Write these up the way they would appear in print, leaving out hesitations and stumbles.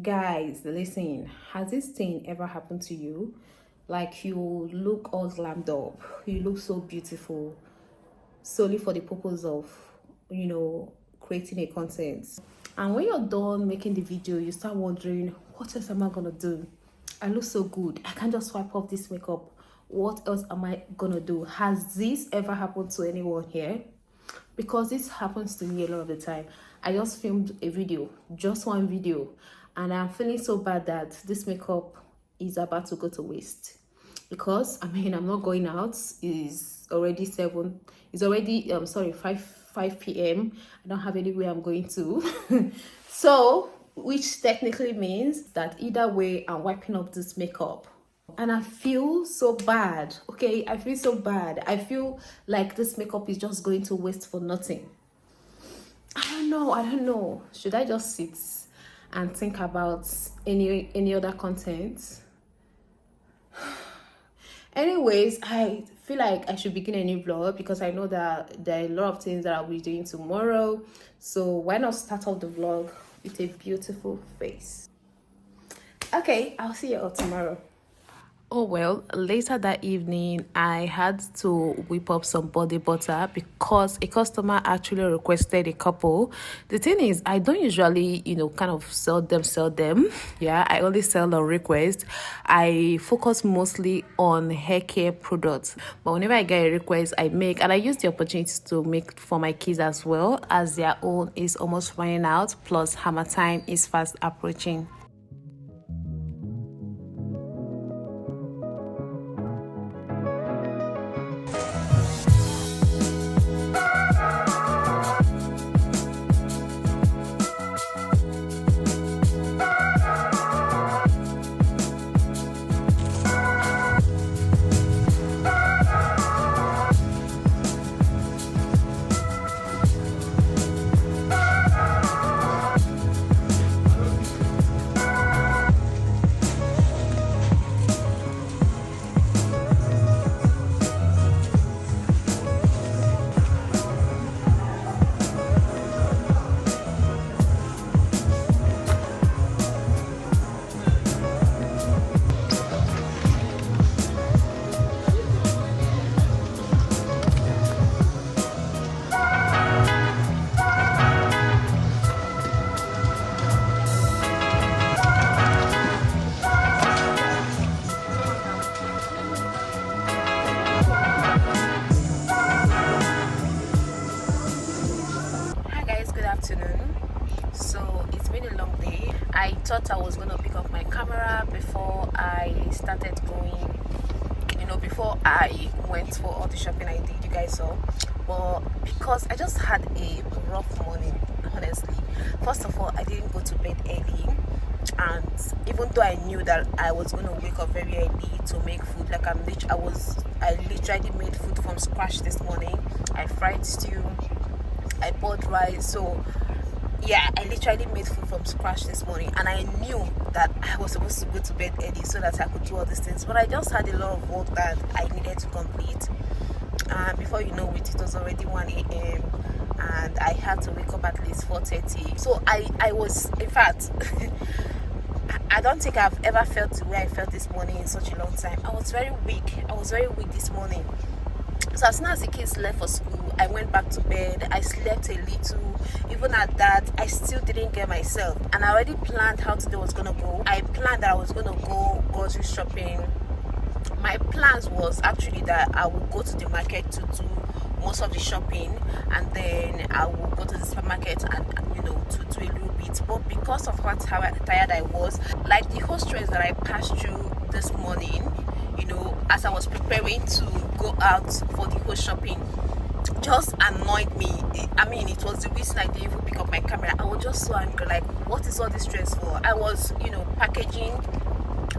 Guys, listen, has this thing ever happened to you? Like you look all glammed up, you look so beautiful, solely for the purpose of, creating a content. And when you're done making the video, you start wondering, what else am I gonna do? I look so good. I can't just swipe off this makeup. What else am I gonna do? Has this ever happened to anyone here? Because this happens to me a lot of the time. I just filmed a video, just one video, and I'm feeling so bad that this makeup is about to go to waste. Because I'm not going out. It's already 5 p.m. I don't have anywhere I'm going to. So which technically means that either way I'm wiping up this makeup. And I feel so bad. Okay, I feel so bad. I feel like this makeup is just going to waste for nothing. I don't know. Should I just sit and think about any other content? Anyways, I feel like I should begin a new vlog because I know that there are a lot of things that I'll be doing tomorrow. So why not start off the vlog with a beautiful face? Okay, I'll see you all tomorrow. Oh well, later that evening I had to whip up some body butter because a customer actually requested a couple. The thing is, I don't usually kind of sell them. Yeah, I only sell on request. I focus mostly on hair care products, but whenever I get a request I make, and I use the opportunity to make for my kids as well, as their own is almost running out, plus hammer time is fast approaching. So it's been a long day. I thought I was gonna pick up my camera before I started going, before I went for all the shopping I did, you guys saw. But because I just had a rough morning, honestly. First of all, I didn't go to bed early, and even though I knew that I was gonna wake up very early to make food, like I literally made food from scratch this morning. I fried stew, I bought rice, so yeah, I literally made food from scratch this morning, and I knew that I was supposed to go to bed early so that I could do all these things, but I just had a lot of work that I needed to complete, and before you know it was already 1 a.m. and I had to wake up at least 4:30. So I was, in fact, I don't think I've ever felt the way I felt this morning in such a long time. I was very weak this morning. So as soon as the kids left for school, I went back to bed. I slept a little. Even at that, I still didn't get myself. And I already planned how today was going to go. I planned that I was going to go grocery shopping. My plans was actually that I would go to the market to do most of the shopping, and then I will go to the supermarket and to do a little bit. But because of how tired I was, like the whole stress that I passed through this morning, as I was preparing to go out for the whole shopping, just annoyed me. It was the reason I didn't even pick up my camera. I was just so angry, like, what is all this stress for? I was packaging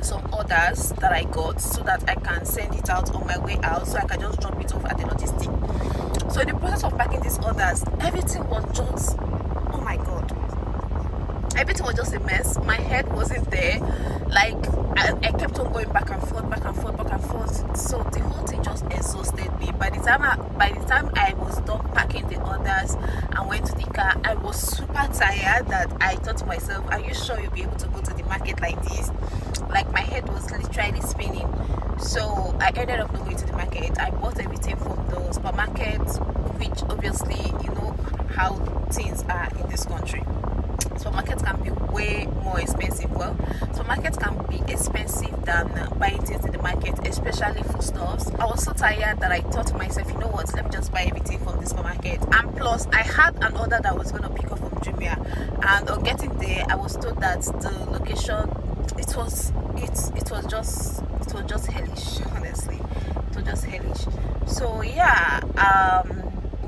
some orders that I got so that I can send it out on my way out, so I can just drop it off at the logistic. So in the process of packing these orders, everything was just, oh my god, Everything was just a mess. My head wasn't there. Like I kept on going back and forth, back and forth, back and forth. So the whole thing just exhausted me. By the time I was done packing the orders and went to the car, I was super tired that I thought to myself, are you sure you'll be able to go to the market like this? Like my head was literally spinning. So I ended up not going to the market. I bought everything from the supermarket, which obviously you know how things are in this country. Supermarkets can be way more expensive. Well, supermarkets can be expensive than buying things in the market, especially foodstuffs. I was so tired that I thought to myself, you know what, let me just buy everything from the supermarket. And plus, I had an order that I was going to pick up from Jumia, and on getting there, I was told that the location, it was just hellish. Honestly, it was just hellish. So yeah,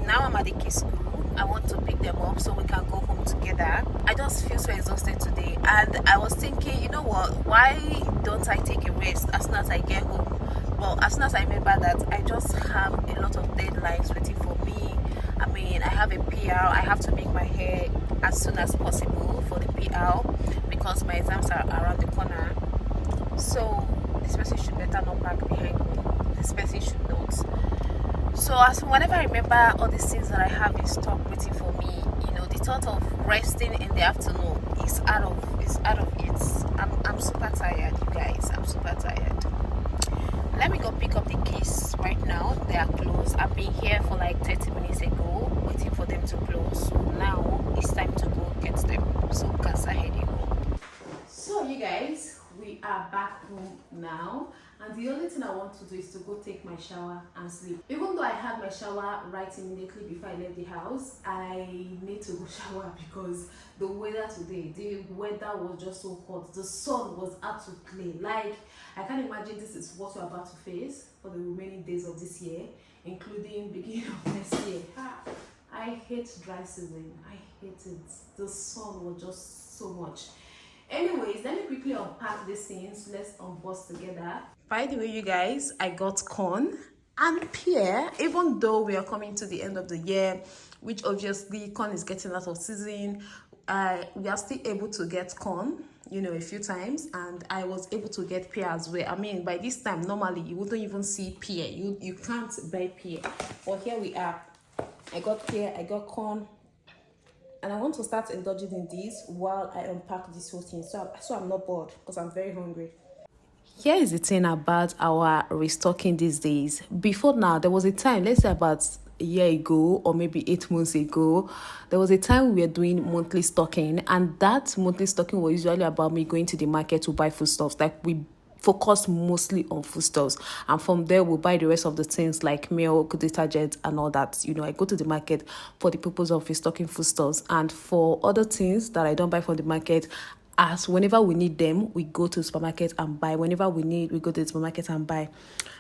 now I'm at the kids' school. I want to pick them up so we can go home together. I just feel so exhausted today, and I was thinking, you know what, why don't I take a rest as soon as I get home? Well, as soon as I remember that I just have a lot of deadlines waiting for me. I mean, I have a PR, I have to make my hair as soon as possible for the PR because my exams are around the corner. So this person should better not back behind me. This person should not. So as whenever I remember all the things that I have in stock waiting for me, you know, the thought of resting in the afternoon is out of it. I'm super tired, you guys. I'm super tired. Let me go pick up the keys right now. They are closed. I've been here for like 30 minutes ago, waiting for them to close. So now it's time to go get them. So we can start heading home. So you guys, we are back home now, and the only thing I want to do is to go take my shower and sleep. Even though I had my shower right immediately before I left the house, I need to go shower because the weather today, the weather was just so hot. The sun was out to play. Like, I can't imagine this is what we're about to face for the remaining days of this year, including beginning of next year. I hate dry season. I hate it. The sun was just so much. Anyways, let me quickly unpack these things. Let's unbox together. By the way, you guys, I got corn and pear. Even though we are coming to the end of the year, which obviously corn is getting out of season, we are still able to get corn, you know, a few times, and I was able to get pear as well. I mean, by this time, normally you wouldn't even see pear. You can't buy pear. But here we are. I got pear, I got corn, and I want to start indulging in these while I unpack this whole thing, so I'm not bored because I'm very hungry. Here is the thing about our restocking these days. Before now, there was a time, let's say about a year ago or maybe 8 months ago, there was a time we were doing monthly stocking, and that monthly stocking was usually about me going to the market to buy foodstuffs. Like, we focus mostly on foodstuffs, and from there we'll buy the rest of the things like milk, detergent, and all that. You know, I go to the market for the purpose of restocking foodstuffs, and for other things that I don't buy from the market, as whenever we need them, we go to the supermarket and buy. Whenever we need, we go to the supermarket and buy.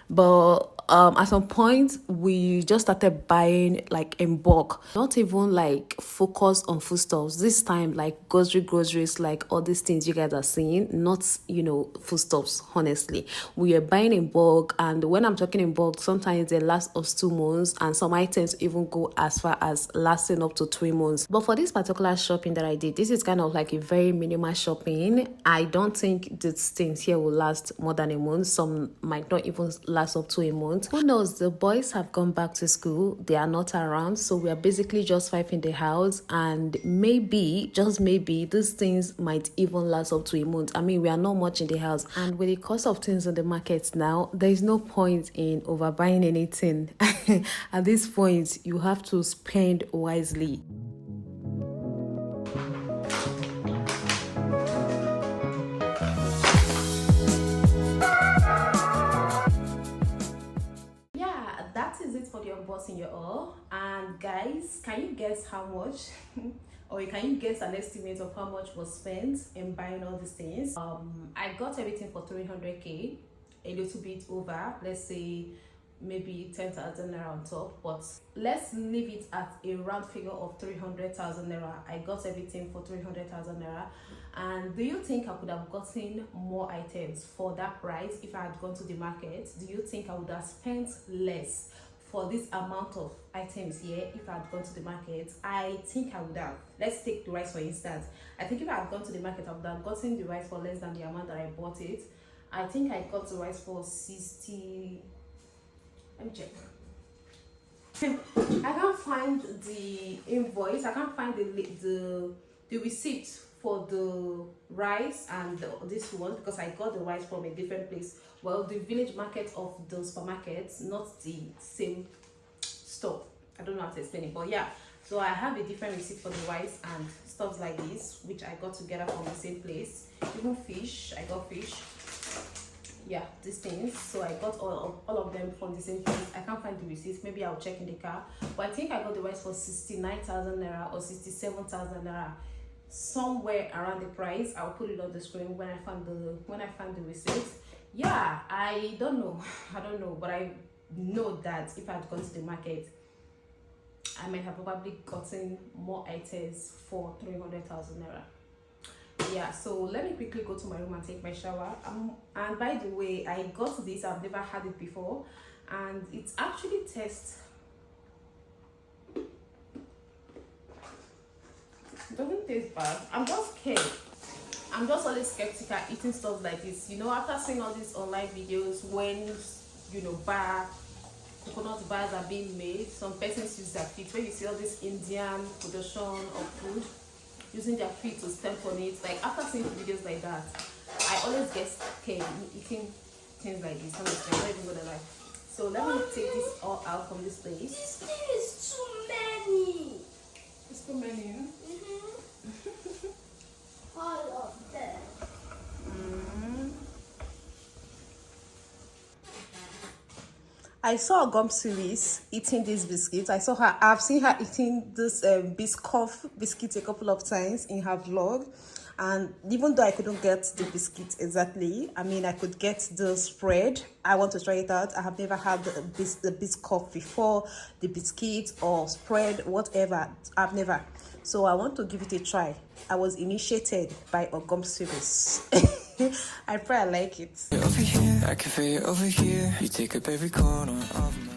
But at some point, we just started buying like in bulk, not even like focus on foodstuffs. This time, like groceries, like all these things you guys are seeing, not, you know, foodstuffs. Honestly, we are buying in bulk, and when I'm talking in bulk, sometimes they last us 2 months, and some items even go as far as lasting up to 3 months. But for this particular shopping that I did, this is kind of like a very minimal shopping. I don't think these things here will last more than a month. Some might not even last up to a month. Who knows? The boys have gone back to school. They are not around, so we are basically just five in the house, and maybe, just maybe, these things might even last up to a month. I mean, we are not much in the house, and with the cost of things on the market now, there is no point in overbuying anything. At this point, you have to spend wisely. That is it for the unboxing, you all. And guys, can you guess how much or can you guess an estimate of how much was spent in buying all these things? I got everything for 300k, a little bit over, let's say maybe 10,000 naira on top, but let's leave it at a round figure of 300,000 naira. I got everything for 300,000 naira. And do you think I could have gotten more items for that price if I had gone to the market? Do you think I would have spent less for this amount of items here, if I had gone to the market, I think I would have. Let's take the rice for instance. I think if I had gone to the market, I would have gotten the rice for less than the amount that I bought it. I think I got the rice for 60. Let me check. I can't find the invoice. I can't find the receipt for the rice and this one, because I got the rice from a different place. Well, the village market of the supermarkets, not the same store. I don't know how to explain it, but yeah. So I have a different receipt for the rice and stuff like this, which I got together from the same place. Even fish, I got fish. Yeah, these things. So I got all of them from the same place. I can't find the receipts. Maybe I'll check in the car. But I think I got the rice for 69,000 naira or 67,000 naira, somewhere around the price. I'll put it on the screen when I find the receipt. Yeah, I don't know. I don't know, but I know that if I had gone to the market, I might have probably gotten more items for 300,000 naira. Yeah, so let me quickly go to my room and take my shower. And by the way, I got this. I've never had it before, and it actually tastes. It doesn't taste bad. I'm just scared. I'm just always skeptical eating stuff like this. You know, after seeing all these online videos when coconut bars are being made, some persons use their feet. When you see all this Indian production of food using their feet to stamp on it, like after seeing videos like that, I always get scared eating things like this. Honestly, I'm not even gonna lie. So let me take this all out from this place. This thing is too many. It's too many. All of them. I saw Gum series eating these biscuits. I've seen her eating this Biscoff biscuit a couple of times in her vlog. And even though I couldn't get the biscuit exactly, I mean, I could get the spread. I want to try it out. I have never had the Biscoff before, the biscuit or spread, whatever. I've never. So I want to give it a try. I was initiated by a Gum series. I pray I like it. Over here, I can feel you over here. You take up every corner of my